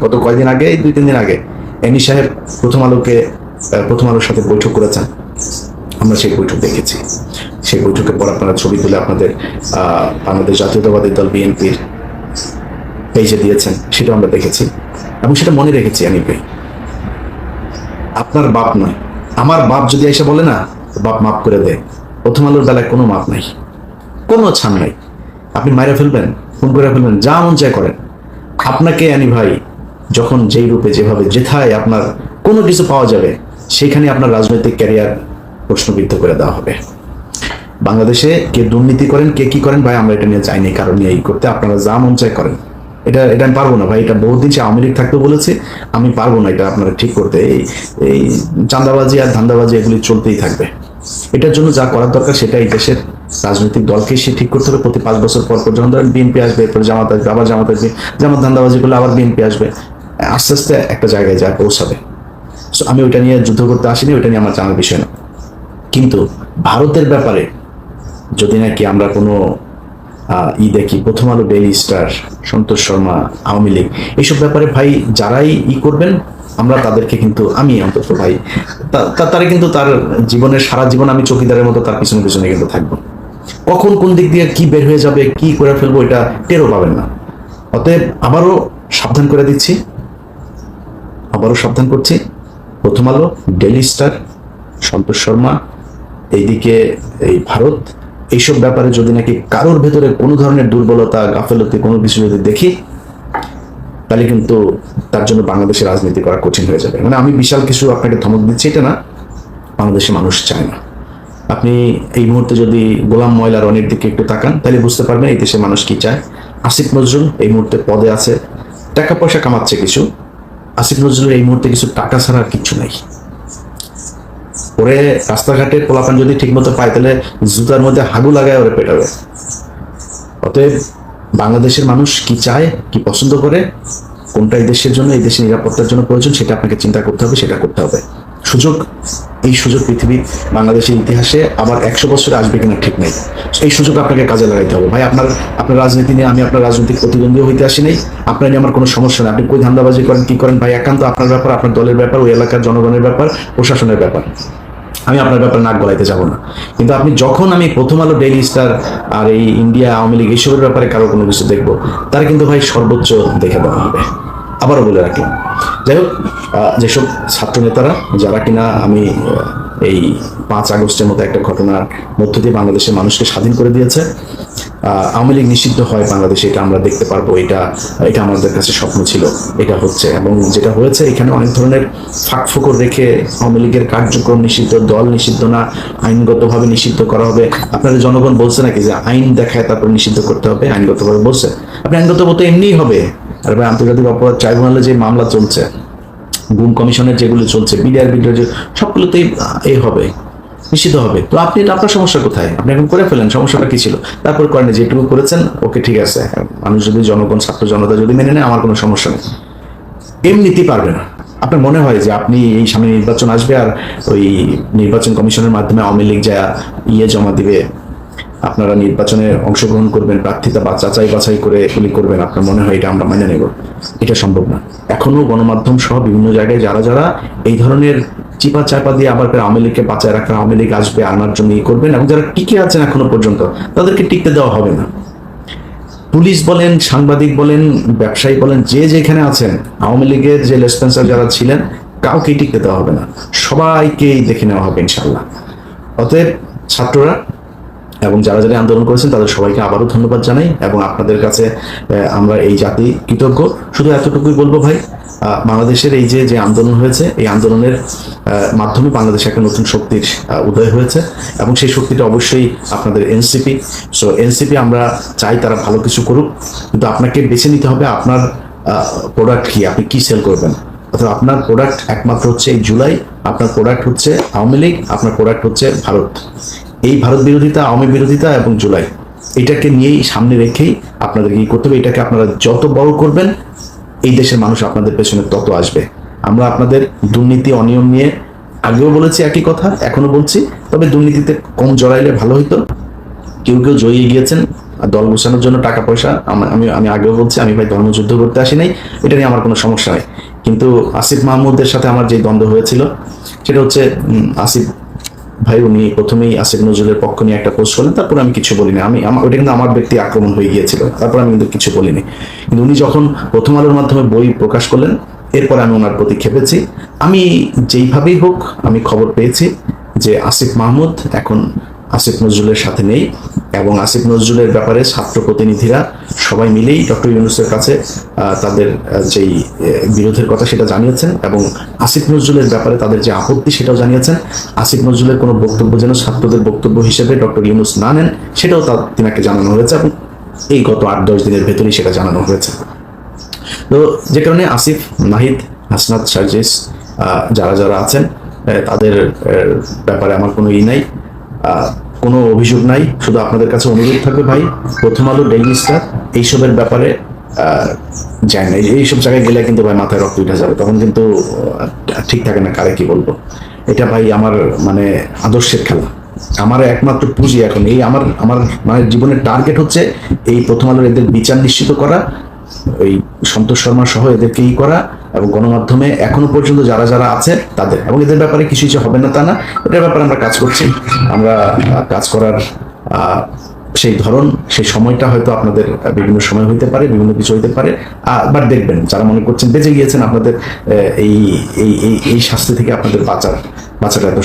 গত কয়েকদিন আগে, 2-3 দিন আগে এনি সাহেব প্রথম আলোর সাথে বৈঠক করেছেন। আমরা সেই বৈঠক দেখেছি। সেই বৈঠকের পর আপনারা ছবি তুলে আপনাদের বাংলাদেশ জাতীয়তাবাদী দল বিএনপির পেজে দিয়েছেন, সেটা আমরা দেখেছি এবং সেটা মনে রেখেছি। আমি ভাই, আপনার বাপ নয়, আমার বাপ যদি এসে বলে না বাপ মাফ করে দেয়, প্রথম আলোর বেলায় কোনো মাপ নাই, কোনো ছাড় নাই। আপনি মাইরা ফেলবেন, ফোন করে ফেলবেন, যা মন চায় করেন। আপনাকে আনি ভাই, যখন যেই রূপে যেভাবে যেথায় আপনার কোনো কিছু পাওয়া যাবে, সেখানে আপনার রাজনৈতিক ক্যারিয়ার প্রশ্নবিদ্ধ করে দেওয়া হবে। বাংলাদেশে কে দুর্নীতি করেন, কে কি করেন ভাই, আমরা এটা নিয়ে চাইনি কারণ নিয়ে এই করতে। আপনারা যা মন চায় করেন, এটা আমি পারবো না ভাই। এটা বহুদিন সে আওয়ামী লীগ থাকতে বলেছে, আমি পারবো না এটা আপনারা ঠিক করতে। এই চাঁদাবাজি আর ধান্দাবাজি এগুলি চলতেই থাকবে। এটার জন্য যা করার দরকার সেটা এই দেশের রাজনৈতিক দলকে সে ঠিক করতে হবে। প্রতি 5 বছর পর যখন ধরেন বিএনপি আসবে, এরপরে জামাত আসবে, আবার জামাত আসবে, জামাত ধান্দাবাজি করলে আবার বিএনপি আসবে, আস্তে আস্তে একটা জায়গায় যা পৌঁছাবে। সো আমি ওইটা নিয়ে যুদ্ধ করতে আসিনি, ওইটা নিয়ে আমার জানার বিষয় না। কিন্তু ভারতের ব্যাপারে যদি নাকি আমরা কোনো দেখি, প্রথম আলো, ডেইলি স্টার, সন্তোষ শর্মা, আওয়ামী লীগ, এইসব ব্যাপারে ভাই যারাই করবেন, আমরা তাদেরকে কিন্তু, আমি অন্তত ভাই তারা কিন্তু তার জীবনের সারা জীবন আমি চৌকিদারের মতো তার পিছনে পিছনে কিন্তু থাকবো। কখন কোন দিক দিয়ে কি বের হয়ে যাবে, কি করে ফেলবো, এটা টেরও পাবেন না। অতএব আবারও সাবধান করে দিচ্ছি, আবারও সাবধান করছি, প্রথম আলো, ডেইলি স্টার, সন্তোষ শর্মা, এইদিকে এই ভারত, এইসব ব্যাপারে যদি নাকি কারোর ভেতরে কোনো ধরনের দুর্বলতা, গাফেলতি, কোনো কিছু যদি দেখি, তাহলে কিন্তু তার জন্য বাংলাদেশের রাজনীতি করা কঠিন হয়ে যাবে। মানে আমি বিশাল কিছু আপনাকে ধমক দিচ্ছি এটা না, বাংলাদেশের মানুষ চায় না। আপনি এই মুহূর্তে যদি গোলাম ময়লা রনির দিকে একটু তাকান, তাহলে বুঝতে পারবেন এই দেশের মানুষ কি চায়। আসিফ নজরুল এই মুহূর্তে পদে আছে, টাকা পয়সা কামাচ্ছে কিছু। আসিফ নজরুল এই মুহূর্তে কিছু টাকা ছাড়া আর কিচ্ছু নাই। ওরে রাস্তাঘাটে পোলাপান যদি ঠিক মতো পায়, তাহলে জুতার মধ্যে হাগু লাগায় ওরে পেটাবে। অতএব বাংলাদেশের মানুষ কি চায়, কি পছন্দ করে, কোনটা এই দেশের জন্য, এই দেশের নিরাপত্তার জন্য প্রয়োজন, সেটা আপনাকে চিন্তা করতে হবে, সেটা করতে হবে। এই সুযোগ পৃথিবীর বাংলাদেশের ইতিহাসে আবার 100 বছরে আসবে কিনা ঠিক নেই। এই সুযোগ আপনাকে কাজে লাগাইতে হবে ভাই। আপনার রাজনীতি নিয়ে আমি আপনার রাজনৈতিক প্রতিদ্বন্দ্বী হইতে আসি নাই। আপনার নিয়ে আমার কোনো সমস্যা নেই। আপনি কই ধান্দাবাজি করেন, কি করেন ভাই, একান্ত আপনার ব্যাপার, আপনার দলের ব্যাপার, ওই এলাকার জনগণের ব্যাপার, প্রশাসনের ব্যাপার। আমি আপনার ব্যাপারে নাক গলাইতে যাব না। কিন্তু আপনি যখন আমি প্রথম আলো, ডেইলি স্টার আর এই ইন্ডিয়া, আওয়ামী লীগ, এইসবের ব্যাপারে কারো কোনো কিছু দেখবো, তারা কিন্তু ভাই সর্বোচ্চ দেখে দেওয়া হবে। আবারও বলে রাখলাম, যাই হোক, যেসব ছাত্র নেতারা যারা কিনা আমি এই 5 আগস্টের মতো একটা ঘটনার মধ্য দিয়ে বাংলাদেশের মানুষকে স্বাধীন করে দিয়েছে, আওয়ামী লীগ নিষিদ্ধ হয় বাংলাদেশে, এটা আমরা দেখতে পারবো, এটা আমাদের কাছে স্বপ্ন ছিল, এটা হচ্ছে। এবং যেটা হয়েছে, এখানে অনেক ধরনের ফাঁক ফোকর রেখে আওয়ামী লীগের কার্যক্রম নিষিদ্ধ, দল নিষিদ্ধ না, আইনগতভাবে নিষিদ্ধ করা হবে। আপনাদের জনগণ বলছে নাকি যে আইন দেখায় তারপর নিষিদ্ধ করতে হবে? আইনগতভাবে বলছে? আপনি আইনগতভাবে এমনিই হবে। আর ভাই, আন্তর্জাতিক অপরাধ ট্রাইব্যুনালে যে মামলা চলছে, গুম কমিশনের যেগুলো চলছে, বিডিআর যে সবগুলোতেই হবে, নিষিদ্ধ হবে। তো আপনি, আপনার সমস্যা কোথায়? আপনি এখন করে ফেলেন, সমস্যাটা কি ছিল? তারপর করেন, যেটুকু করেছেন ওকে, ঠিক আছে। মানুষ যদি, জনগণ, ছাত্র জনতা যদি মেনে নেয়, আমার কোনো সমস্যা নেই। এমনিতেই পারবে না। আপনার মনে হয় যে আপনি এই সামনে নির্বাচন আসবে আর ওই নির্বাচন কমিশনের মাধ্যমে আওয়ামী লীগ যা জমা দিবে, আপনারা নির্বাচনে অংশগ্রহণ করবেন, প্রার্থিতা বা যাচাই বাছাই করে এগুলি করবেন, আপনার মনে হয় এটা আমরা মেনে নেব? এটা সম্ভব না। এখনো গণমাধ্যম সহ বিভিন্ন জায়গায় যারা এই ধরনের চিপা চাপা দিয়ে আবার আওয়ামী লীগকে বাঁচায় রাখা, আওয়ামী লীগ আসবে আনার জন্য করবেন, এবং যারা টিকে আছেন এখনো পর্যন্ত, তাদেরকে টিকতে দেওয়া হবে না। পুলিশ বলেন, সাংবাদিক বলেন, ব্যবসায়ী বলেন, যে যেখানে আছেন, আওয়ামী লীগের যে লেসপেন্সার যারা ছিলেন, কাউকেই টিকতে দেওয়া হবে না, সবাইকেই দেখে নেওয়া হবে ইনশাল্লাহ। অতএব ছাত্ররা এবং যারা আন্দোলন করেছেন, তাদের সবাইকে আবারও ধন্যবাদ জানাই, এবং আপনাদের কাছে আমরা এই জাতি কৃতজ্ঞ। শুধু এতটুকুই বলবো ভাই, বাংলাদেশের এই যে আন্দোলন হয়েছে, এই আন্দোলনের মাধ্যমে বাংলাদেশে একটা নতুন শক্তির উদয় হয়েছে, এবং সেই শক্তিটা অবশ্যই আপনাদের এনসিপি। সো এনসিপি আমরা চাই তারা ভালো কিছু করুক, কিন্তু আপনাকে বেছে নিতে হবে আপনার প্রোডাক্ট কি, আপনি কি সেল করবেন। অর্থাৎ আপনার প্রোডাক্ট একমাত্র হচ্ছে এই জুলাই, আপনার প্রোডাক্ট হচ্ছে আওয়ামী লীগ, আপনার প্রোডাক্ট হচ্ছে ভারত। এই ভারত বিরোধিতা, আওয়ামী বিরোধিতা এবং জুলাই, এটাকে নিয়েই সামনে রেখেই আপনাদের কি করতে হবে। এটাকে আপনারা যত বড় করবেন, এই দেশের মানুষ আপনাদের পেছনে তত আসবে। আমরা আপনাদের দুর্নীতি, অনিয়ম নিয়ে আগেও বলেছি একই কথা, এখনো বলছি, তবে দুর্নীতিতে কম জড়াইলে ভালো হইতো। কেউ জড়িয়ে গিয়েছেন দল গোছানোর জন্য টাকা পয়সা, আমি আমি আগেও বলছি, আমি ভাই ধর্মযুদ্ধ করতে আসি নাই, এটা নিয়ে আমার কোনো সমস্যা নেই। কিন্তু আসিফ মাহমুদের সাথে আমার যে দ্বন্দ্ব হয়েছিল সেটা হচ্ছে আসিফ ভাই উনি প্রথমেই আসিফ নজরুলের পক্ষ নিয়ে একটা পোস্ট করলেন, তারপর আমি কিছু বলিনি। ওটা কিন্তু আমার ব্যক্তি আক্রমণ হয়ে গিয়েছিল, তারপর আমি কিন্তু কিছু বলিনি। কিন্তু উনি যখন প্রথম আলোর মাধ্যমে বই প্রকাশ করলেন, এরপর আমি ওনার প্রতি ক্ষেপেছি। আমি যেইভাবেই হোক আমি খবর পেয়েছি যে আসিফ মাহমুদ এখন আসিফ নজরুলের সাথে নেই, এবং আসিফ নজরুলের ব্যাপারে ছাত্র প্রতিনিধিরা সবাই মিলেই ডক্টর ইউনূসের কাছে তাদের যেই বিরোধের কথা সেটা জানিয়েছেন, এবং আসিফ নজরুলের ব্যাপারে তাদের যে আপত্তি সেটাও জানিয়েছেন। আসিফ নজরুলের কোনো বক্তব্য যেন ছাত্রদের বক্তব্য হিসেবে ডক্টর ইউনূস না নেন সেটাও তিনাকে জানানো হয়েছে, এবং এই গত 8-10 দিনের ভেতরেই সেটা জানানো হয়েছে। তো যে কারণে আসিফ, নাহিদ, হাসনাত, সার্জিস যারা যারা আছেন তাদের ব্যাপারে আমার কোনো নাই, কোনো অভিযোগ নাই। শুধু আপনাদের কাছে অনুরোধ থাকবে ভাই, প্রথম আলো, ডেইলি স্টার এইসবের ব্যাপারে যায় না। এইসব জায়গায় গেলে কিন্তু ভাই মাথায় রক্ত উঠে যাবে, তখন কিন্তু ঠিক থাকে না, কারে কি বলবো। এটা ভাই আমার মানে আদর্শের খেলা, আমার একমাত্র পুঁজি এখন এই আমার আমার মানে জীবনের টার্গেট হচ্ছে এই প্রথম আলোর এদের বিচার নিশ্চিত করা, ওই সন্তোষ শর্মা সহ এদেরকেই করা, এবং গণমাধ্যমে এখনো পর্যন্ত যারা যারা আছে তাদের, এবং এদের ব্যাপারে কিছু কিছু হবে না তা না, এটার ব্যাপারে আমরা কাজ করছি। আমরা কাজ করার সেই ধরন, সেই সময়টা হয়তো আপনাদের বিভিন্ন সময় হইতে পারে, বিভিন্ন কিছু হইতে পারে, বাট দেখবেন যারা মনে করছেন বেঁচে গিয়েছেন, আপনাদের এই এই এই শাস্তি থেকে আপনাদের বাঁচাটা এত